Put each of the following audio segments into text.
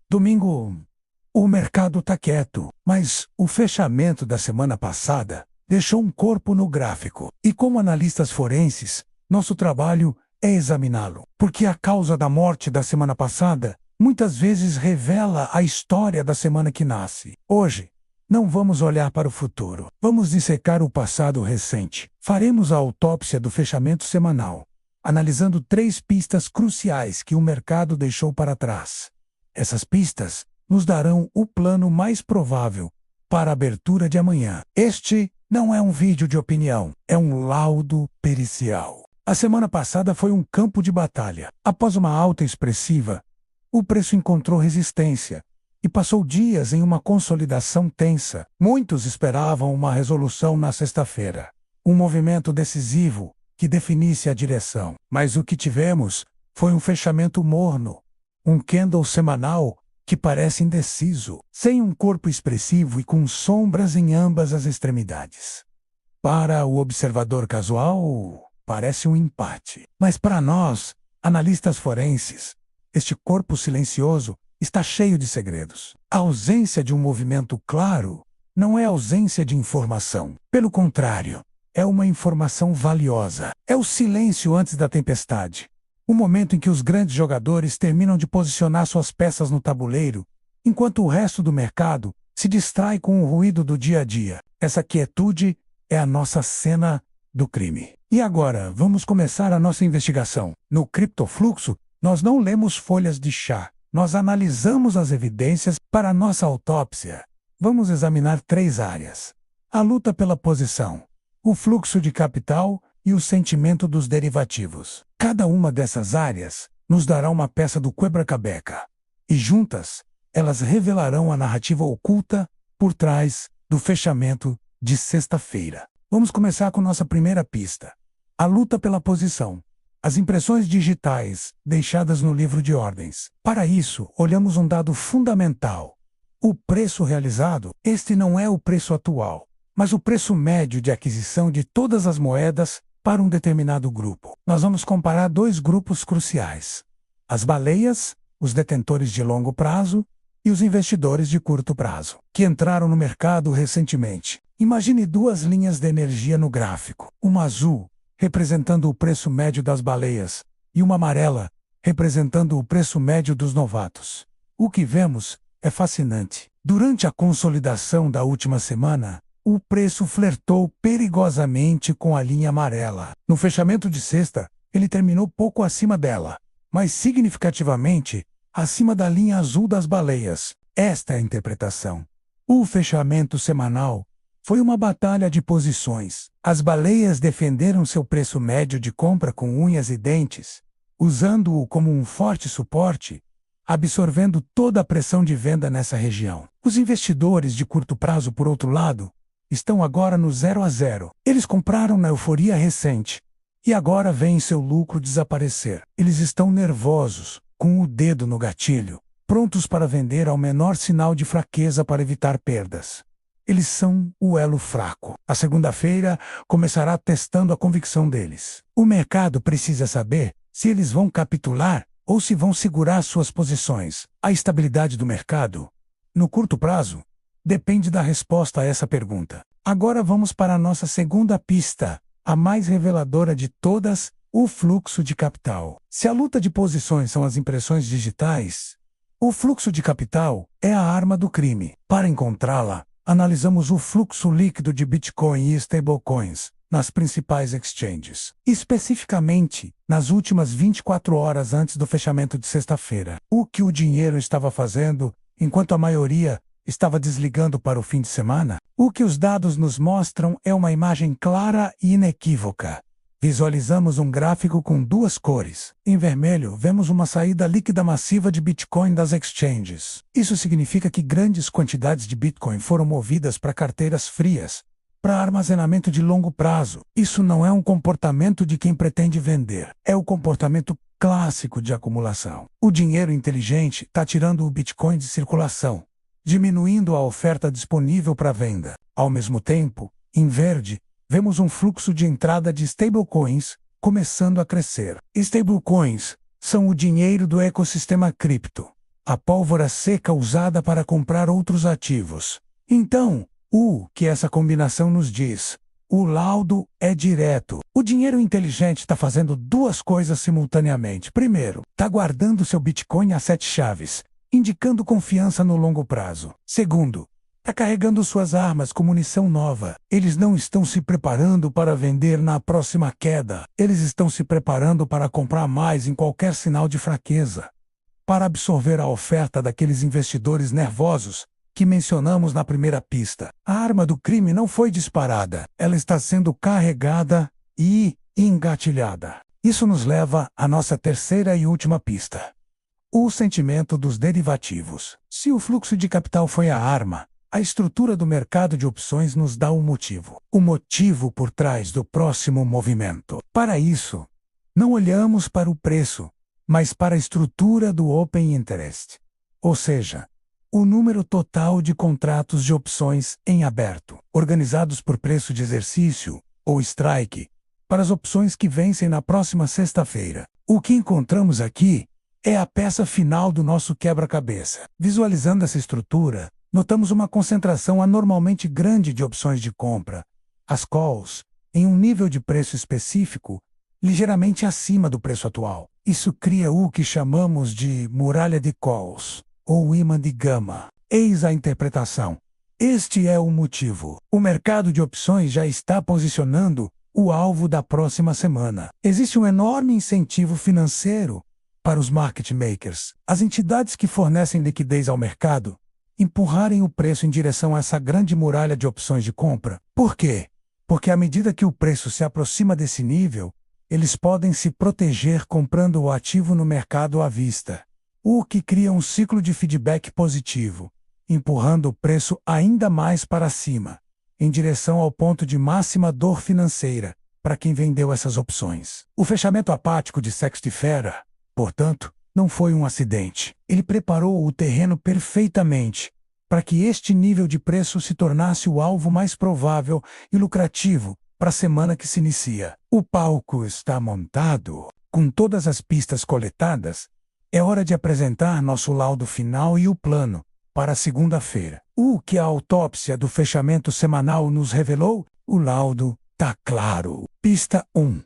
Domingo, o mercado tá quieto, mas o fechamento da semana passada deixou um corpo no gráfico. E como analistas forenses, nosso trabalho é examiná-lo, porque a causa da morte da semana passada muitas vezes revela a história da semana que nasce. Hoje, não vamos olhar para o futuro, vamos dissecar o passado recente. Faremos a autópsia do fechamento semanal, analisando 3 pistas cruciais que o mercado deixou para trás. Essas pistas nos darão o plano mais provável para a abertura de amanhã. Este não é um vídeo de opinião, é um laudo pericial. A semana passada foi um campo de batalha. Após uma alta expressiva, o preço encontrou resistência e passou dias em uma consolidação tensa. Muitos esperavam uma resolução na sexta-feira, um movimento decisivo que definisse a direção. Mas o que tivemos foi um fechamento morno, um candle semanal que parece indeciso, sem um corpo expressivo e com sombras em ambas as extremidades. Para o observador casual, parece um empate. Mas para nós, analistas forenses, este corpo silencioso está cheio de segredos. A ausência de um movimento claro não é ausência de informação. Pelo contrário, é uma informação valiosa. É o silêncio antes da tempestade. O momento em que os grandes jogadores terminam de posicionar suas peças no tabuleiro, enquanto o resto do mercado se distrai com o ruído do dia a dia. Essa quietude é a nossa cena do crime. E agora, vamos começar a nossa investigação. No Criptofluxo, nós não lemos folhas de chá. Nós analisamos as evidências para a nossa autópsia. Vamos examinar 3 áreas: a luta pela posição, o fluxo de capital e o sentimento dos derivativos. Cada uma dessas áreas nos dará uma peça do quebra-cabeça. E juntas, elas revelarão a narrativa oculta por trás do fechamento de sexta-feira. Vamos começar com nossa primeira pista: a luta pela posição. As impressões digitais deixadas no livro de ordens. Para isso, olhamos um dado fundamental: o preço realizado. Este não é o preço atual, mas o preço médio de aquisição de todas as moedas para um determinado grupo. Nós vamos comparar 2 grupos cruciais: as baleias, os detentores de longo prazo, e os investidores de curto prazo, que entraram no mercado recentemente. Imagine 2 linhas de energia no gráfico: uma azul, representando o preço médio das baleias, e uma amarela, representando o preço médio dos novatos. O que vemos é fascinante. Durante a consolidação da última semana, o preço flertou perigosamente com a linha amarela. No fechamento de sexta, ele terminou pouco acima dela, mas significativamente acima da linha azul das baleias. Esta é a interpretação. O fechamento semanal foi uma batalha de posições. As baleias defenderam seu preço médio de compra com unhas e dentes, usando-o como um forte suporte, absorvendo toda a pressão de venda nessa região. Os investidores de curto prazo, por outro lado, estão agora no 0 a 0. Eles compraram na euforia recente e agora veem seu lucro desaparecer. Eles estão nervosos, com o dedo no gatilho, prontos para vender ao menor sinal de fraqueza para evitar perdas. Eles são o elo fraco. A segunda-feira começará testando a convicção deles. O mercado precisa saber se eles vão capitular ou se vão segurar suas posições. A estabilidade do mercado, no curto prazo, depende da resposta a essa pergunta. Agora vamos para a nossa segunda pista, a mais reveladora de todas: o fluxo de capital. Se a luta de posições são as impressões digitais, o fluxo de capital é a arma do crime. Para encontrá-la, analisamos o fluxo líquido de Bitcoin e stablecoins nas principais exchanges, especificamente nas últimas 24 horas antes do fechamento de sexta-feira. O que o dinheiro estava fazendo enquanto a maioria estava desligando para o fim de semana? O que os dados nos mostram é uma imagem clara e inequívoca. Visualizamos um gráfico com 2 cores. Em vermelho, vemos uma saída líquida massiva de Bitcoin das exchanges. Isso significa que grandes quantidades de Bitcoin foram movidas para carteiras frias, para armazenamento de longo prazo. Isso não é um comportamento de quem pretende vender. É o comportamento clássico de acumulação. O dinheiro inteligente está tirando o Bitcoin de circulação, diminuindo a oferta disponível para venda. Ao mesmo tempo, em verde, vemos um fluxo de entrada de stablecoins começando a crescer. Stablecoins são o dinheiro do ecossistema cripto. a pólvora seca usada para comprar outros ativos. Então, o que essa combinação nos diz? O laudo é direto. O dinheiro inteligente está fazendo duas coisas simultaneamente. Primeiro, está guardando seu Bitcoin a 7 chaves, indicando confiança no longo prazo. Segundo, está carregando suas armas com munição nova. Eles não estão se preparando para vender na próxima queda. Eles estão se preparando para comprar mais em qualquer sinal de fraqueza, para absorver a oferta daqueles investidores nervosos que mencionamos na primeira pista. A arma do crime não foi disparada. Ela está sendo carregada e engatilhada. Isso nos leva à nossa terceira e última pista. O sentimento dos derivativos. Se o fluxo de capital foi a arma, a estrutura do mercado de opções nos dá o motivo. O motivo por trás do próximo movimento. Para isso, não olhamos para o preço, mas para a estrutura do Open Interest. Ou seja, o número total de contratos de opções em aberto, organizados por preço de exercício, ou strike, para as opções que vencem na próxima sexta-feira. O que encontramos aqui é a peça final do nosso quebra-cabeça. Visualizando essa estrutura, notamos uma concentração anormalmente grande de opções de compra, as calls, em um nível de preço específico, ligeiramente acima do preço atual. Isso cria o que chamamos de muralha de calls, ou imã de gama. Eis a interpretação. Este é o motivo. O mercado de opções já está posicionando o alvo da próxima semana. Existe um enorme incentivo financeiro para os market makers, as entidades que fornecem liquidez ao mercado, empurrarem o preço em direção a essa grande muralha de opções de compra. Por quê? Porque à medida que o preço se aproxima desse nível, eles podem se proteger comprando o ativo no mercado à vista, o que cria um ciclo de feedback positivo, empurrando o preço ainda mais para cima, em direção ao ponto de máxima dor financeira para quem vendeu essas opções. O fechamento apático de sexta-feira, portanto, não foi um acidente. Ele preparou o terreno perfeitamente para que este nível de preço se tornasse o alvo mais provável e lucrativo para a semana que se inicia. O palco está montado. Com todas as pistas coletadas, é hora de apresentar nosso laudo final e o plano para a segunda-feira. O que a autópsia do fechamento semanal nos revelou? O laudo tá claro. Pista 1.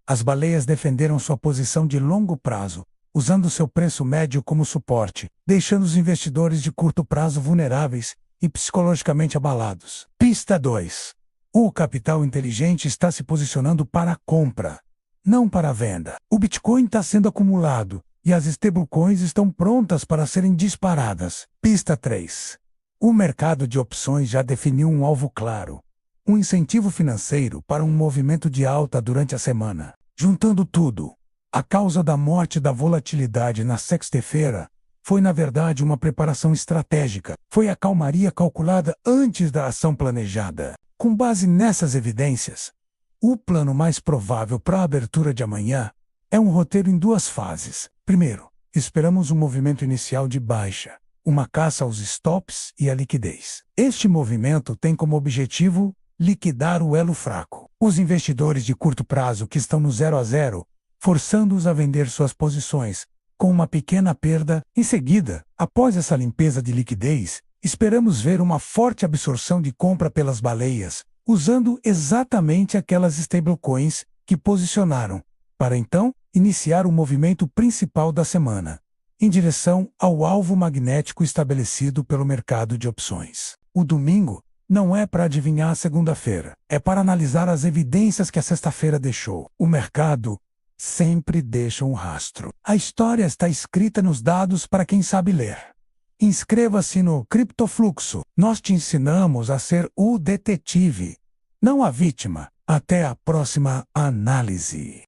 As baleias defenderam sua posição de longo prazo, usando seu preço médio como suporte, deixando os investidores de curto prazo vulneráveis e psicologicamente abalados. Pista 2. O capital inteligente está se posicionando para a compra, não para a venda. O Bitcoin está sendo acumulado e as stablecoins estão prontas para serem disparadas. Pista 3. O mercado de opções já definiu um alvo claro, um incentivo financeiro para um movimento de alta durante a semana. Juntando tudo, a causa da morte da volatilidade na sexta-feira foi, na verdade, uma preparação estratégica. Foi a calmaria calculada antes da ação planejada. Com base nessas evidências, o plano mais provável para a abertura de amanhã é um roteiro em duas fases. Primeiro, esperamos um movimento inicial de baixa, uma caça aos stops e à liquidez. Este movimento tem como objetivo liquidar o elo fraco. Os investidores de curto prazo que estão no 0 a 0, forçando-os a vender suas posições, com uma pequena perda. Em seguida, após essa limpeza de liquidez, esperamos ver uma forte absorção de compra pelas baleias, usando exatamente aquelas stablecoins que posicionaram, para então iniciar o movimento principal da semana, em direção ao alvo magnético estabelecido pelo mercado de opções. O domingo não é para adivinhar a segunda-feira, é para analisar as evidências que a sexta-feira deixou. O mercado sempre deixa um rastro. A história está escrita nos dados para quem sabe ler. Inscreva-se no Criptofluxo. Nós te ensinamos a ser o detetive, não a vítima. Até a próxima análise.